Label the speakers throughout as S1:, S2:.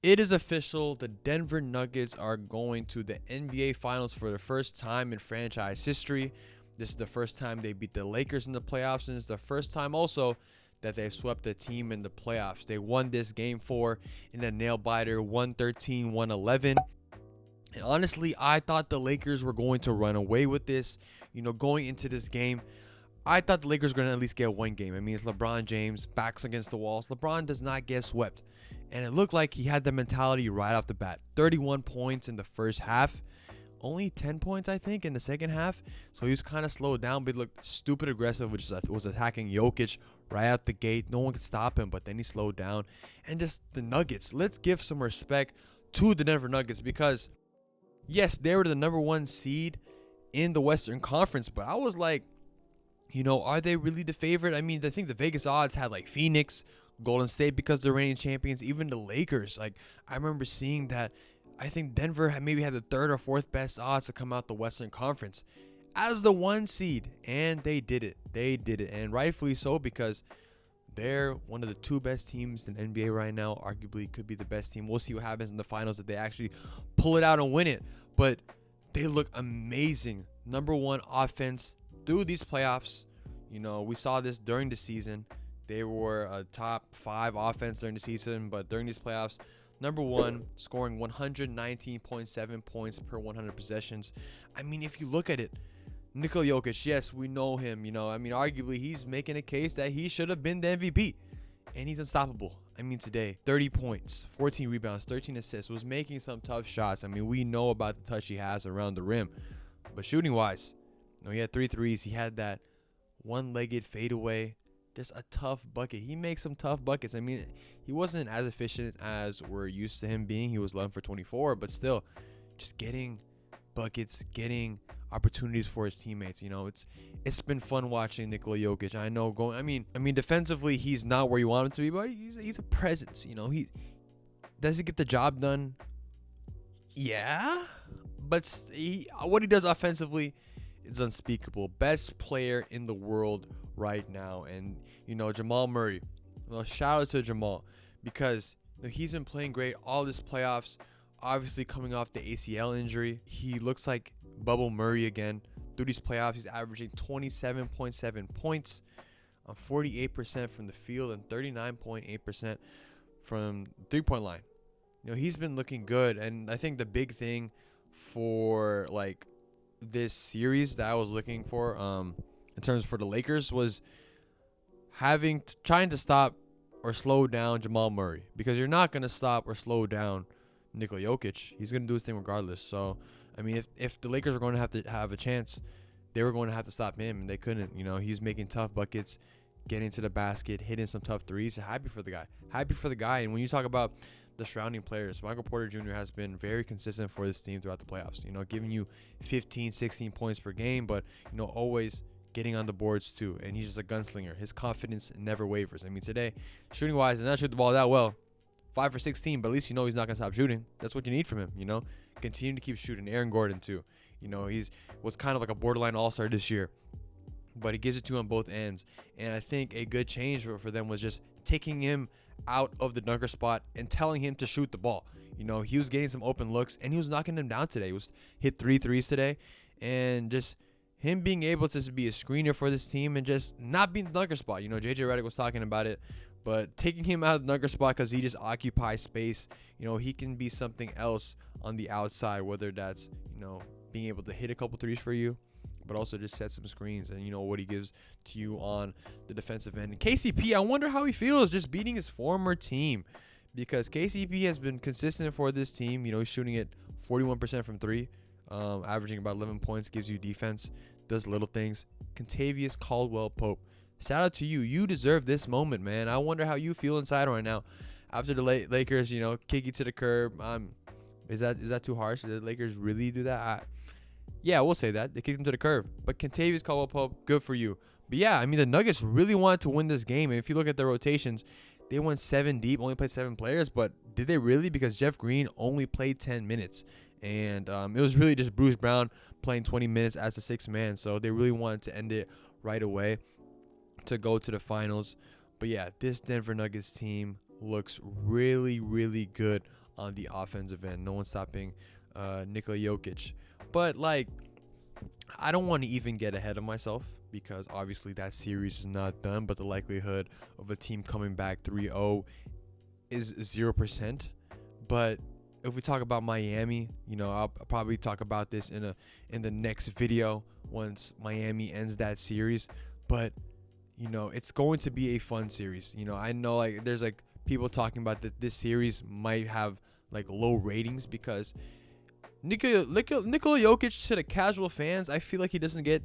S1: It is official. The Denver Nuggets are going to the NBA Finals for the first time in franchise history. This is the first time they beat the Lakers in the playoffs, and it's the first time also that they swept a team in the playoffs. They won this game 4 in a nail biter, 113-111. And honestly, I thought the Lakers were going to run away with this. Going into this game, I thought the Lakers were going to at least get one game. I mean, it's LeBron James, backs against the walls. LeBron does not get swept. And it looked like he had the mentality right off the bat. 31 points in the first half. Only 10 points, I think, in the second half. So he was kind of slowed down, but he looked stupid aggressive, which was attacking Jokic right out the gate. No one could stop him, but then he slowed down. And just the Nuggets. Let's give some respect to the Denver Nuggets because, yes, they were the number 1 seed in the Western Conference, but I was like, are they really the favorite? I mean, I think the Vegas odds had like Phoenix, Golden State because they're reigning champions, even the Lakers. Like, I remember seeing that. I think Denver maybe had the 3rd or 4th best odds to come out the Western Conference as the 1 seed, and they did it. They did it, and rightfully so because they're one of the 2 best teams in NBA right now. Arguably, could be the best team. We'll see what happens in the finals if they actually pull it out and win it. But they look amazing. Number 1 offense through these playoffs. We saw this during the season. They were a top 5 offense during the season, but during these playoffs, number 1, scoring 119.7 points per 100 possessions. I mean, if you look at it, Nikola Jokic, yes, we know him. Arguably, he's making a case that he should have been the MVP, and he's unstoppable. I mean, today, 30 points, 14 rebounds, 13 assists, was making some tough shots. I mean, we know about the touch he has around the rim, but shooting-wise, he had 3 threes. He had that one-legged fadeaway. Just a tough bucket. He makes some tough buckets. I mean, he wasn't as efficient as we're used to him being. He was 11 for 24, but still, just getting buckets, getting opportunities for his teammates. It's been fun watching Nikola Jokic. I know I mean, defensively, he's not where you want him to be, but he's a presence. Does he get the job done? Yeah, but what he does offensively is unspeakable. Best player in the world right now. And Jamal Murray, shout out to Jamal because he's been playing great all this playoffs. Obviously coming off the ACL injury, he looks like Bubble Murray again. Through these playoffs, he's averaging 27.7 points on 48% from the field and 39.8% from 3-point line. He's been looking good, and I think the big thing for like this series that I was looking for in terms for the Lakers was trying to stop or slow down Jamal Murray, because you're not going to stop or slow down Nikola Jokic. He's going to do his thing regardless. So, I mean, if the Lakers are going to have a chance, they were going to have to stop him, and they couldn't. He's making tough buckets, getting to the basket, hitting some tough threes. Happy for the guy. And when you talk about the surrounding players, Michael Porter Jr. has been very consistent for this team throughout the playoffs, giving you 15, 16 points per game, but, always getting on the boards too. And he's just a gunslinger. His confidence never wavers. I mean, today, shooting wise, he did not shoot the ball that well. 5 for 16, but at least he's not going to stop shooting. That's what you need from him, Continue to keep shooting. Aaron Gordon too. Was kind of like a borderline all-star this year, but he gives it to him on both ends. And I think a good change for them was just taking him out of the dunker spot and telling him to shoot the ball. He was getting some open looks, and he was knocking them down today. He was hit 3 threes today, and just him being able to be a screener for this team and just not being the dunker spot. JJ Redick was talking about it, but taking him out of the dunker spot because he just occupies space. He can be something else on the outside, whether that's, being able to hit a couple threes for you, but also just set some screens and, what he gives to you on the defensive end. And KCP, I wonder how he feels just beating his former team, because KCP has been consistent for this team. He's shooting at 41% from 3, averaging about 11 points, gives you defense, does little things. Kentavious Caldwell-Pope, shout out to you. You deserve this moment, man. I wonder how you feel inside right now after the Lakers, kick you to the curb. Is that too harsh? Did the Lakers really do that? Yeah, we'll say that. They kicked him to the curb. But Kentavious Caldwell-Pope, good for you. But yeah, I mean, the Nuggets really wanted to win this game. And if you look at their rotations, they went 7 deep, only played 7 players. But did they really? Because Jeff Green only played 10 minutes. And it was really just Bruce Brown playing 20 minutes as the 6th man. So they really wanted to end it right away to go to the finals. But yeah, this Denver Nuggets team looks really, really good on the offensive end. No one's stopping Nikola Jokic. But like, I don't want to even get ahead of myself because obviously that series is not done. But the likelihood of a team coming back 3-0 is 0%. But if we talk about Miami, I'll probably talk about this in the next video once Miami ends that series. But it's going to be a fun series. I know like there's like people talking about that this series might have like low ratings because Nikola Jokic, to the casual fans, I feel like he doesn't get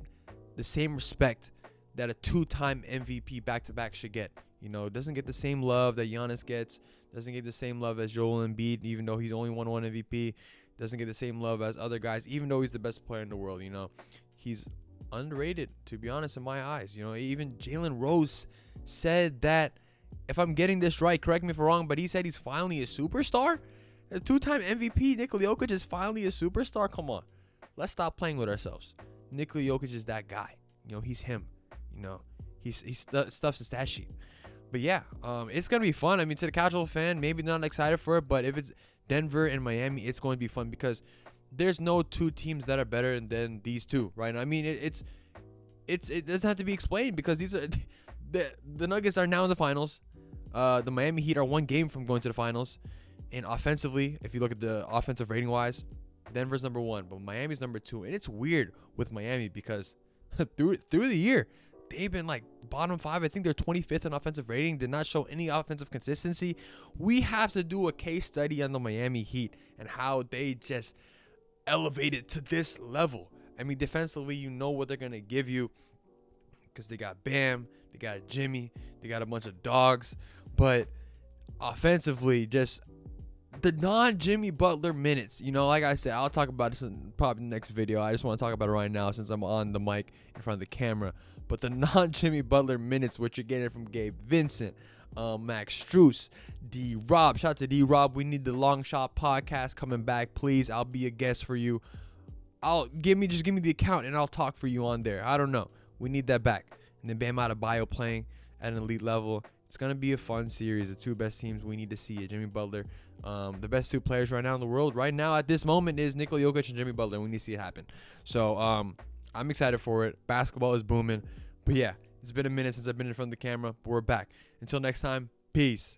S1: the same respect that a 2-time MVP back-to-back should get. Doesn't get the same love that Giannis gets. Doesn't get the same love as Joel Embiid, even though he's only won one MVP. Doesn't get the same love as other guys, even though he's the best player in the world. He's underrated, to be honest, in my eyes. Even Jalen Rose said that, if I'm getting this right, correct me if I'm wrong, but he said he's finally a superstar. A 2-time MVP, Nikola Jokic, is finally a superstar. Come on, let's stop playing with ourselves. Nikola Jokic is that guy. He's him. He stuffs the stat sheet. But yeah, it's gonna be fun. I mean, to the casual fan, maybe not excited for it, but if it's Denver and Miami, it's going to be fun because there's no two teams that are better than these two, right? I mean, it doesn't have to be explained because these are the Nuggets are now in the finals. The Miami Heat are one game from going to the finals. And offensively, if you look at the offensive rating wise, Denver's number 1, but Miami's number 2. And it's weird with Miami because through the year, they've been like bottom 5. I think they're 25th in offensive rating. Did not show any offensive consistency. We have to do a case study on the Miami Heat and how they just elevated to this level. I mean, defensively, you know what they're going to give you because they got Bam, they got Jimmy, they got a bunch of dogs. But offensively, just the non-Jimmy Butler minutes, like I said, I'll talk about this in probably the next video. I just want to talk about it right now since I'm on the mic in front of the camera. But the non-Jimmy Butler minutes, which you're getting from Gabe Vincent, Max Strus, D-Rob. Shout out to D-Rob. We need the Long Shot podcast coming back. Please, I'll be a guest for you. Give me the account and I'll talk for you on there. I don't know. We need that back. And then Bam Adebayo playing at an elite level. It's going to be a fun series. The two best teams we need to see it. Jimmy Butler. The best two players right now in the world right now at this moment is Nikola Jokic and Jimmy Butler. We need to see it happen. So I'm excited for it. Basketball is booming. But yeah, it's been a minute since I've been in front of the camera. But we're back. Until next time, peace.